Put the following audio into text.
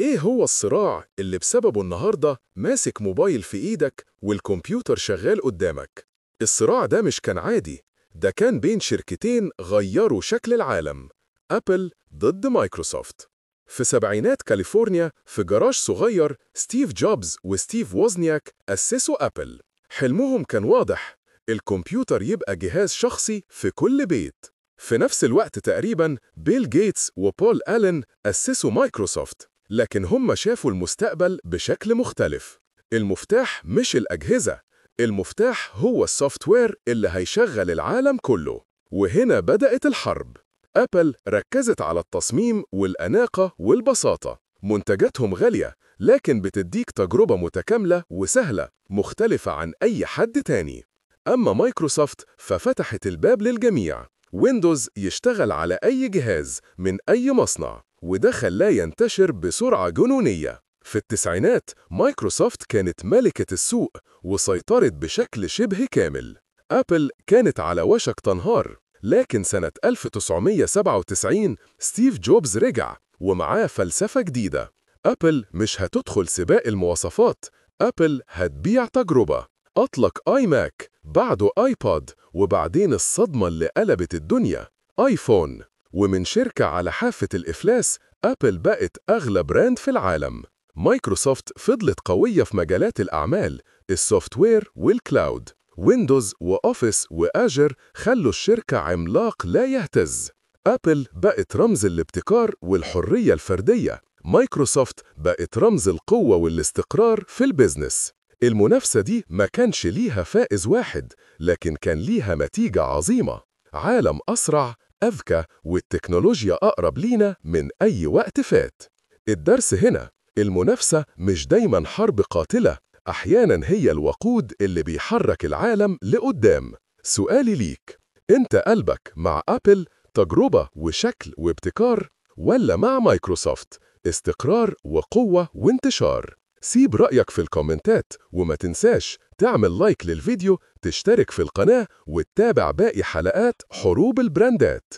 إيه هو الصراع اللي بسببه النهاردة ماسك موبايل في إيدك والكمبيوتر شغال قدامك؟ الصراع ده مش كان عادي، ده كان بين شركتين غيروا شكل العالم، أبل ضد مايكروسوفت. في سبعينات كاليفورنيا في جراج صغير ستيف جوبز وستيف ووزنياك أسسوا أبل. حلمهم كان واضح، الكمبيوتر يبقى جهاز شخصي في كل بيت. في نفس الوقت تقريباً بيل جيتس وبول ألين أسسوا مايكروسوفت، لكن هم شافوا المستقبل بشكل مختلف. المفتاح مش الأجهزة، المفتاح هو السوفت وير اللي هيشغل العالم كله. وهنا بدأت الحرب. أبل ركزت على التصميم والأناقة والبساطة. منتجاتهم غالية، لكن بتديك تجربة متكاملة وسهلة مختلفة عن أي حد تاني. أما مايكروسوفت ففتحت الباب للجميع. ويندوز يشتغل على أي جهاز من أي مصنع، وده خلاه ينتشر بسرعة جنونية. في التسعينات مايكروسوفت كانت ملكة السوق وسيطرت بشكل شبه كامل. أبل كانت على وشك تنهار، لكن سنة 1997 ستيف جوبز رجع ومعاه فلسفة جديدة. أبل مش هتدخل سباق المواصفات، أبل هتبيع تجربة. أطلق آي ماك، بعده آيبود، وبعدين الصدمة اللي قلبت الدنيا، آيفون. ومن شركة على حافة الإفلاس، أبل بقت أغلى براند في العالم. مايكروسوفت فضلت قوية في مجالات الأعمال، السوفت وير والكلاود. ويندوز وأوفيس وآجر خلوا الشركة عملاق لا يهتز. أبل بقت رمز الابتكار والحرية الفردية. مايكروسوفت بقت رمز القوة والاستقرار في البيزنس. المنافسة دي ما كانش ليها فائز واحد، لكن كان ليها نتيجة عظيمة: عالم أسرع، أذكى، والتكنولوجيا أقرب لينا من أي وقت فات. الدرس هنا: المنافسة مش دايما حرب قاتلة، أحيانا هي الوقود اللي بيحرك العالم لقدام. سؤالي ليك، أنت قلبك مع أبل تجربة وشكل وابتكار، ولا مع مايكروسوفت استقرار وقوة وانتشار؟ سيب رأيك في الكومنتات، وما تنساش تعمل لايك للفيديو، تشترك في القناة، وتتابع باقي حلقات حروب البراندات.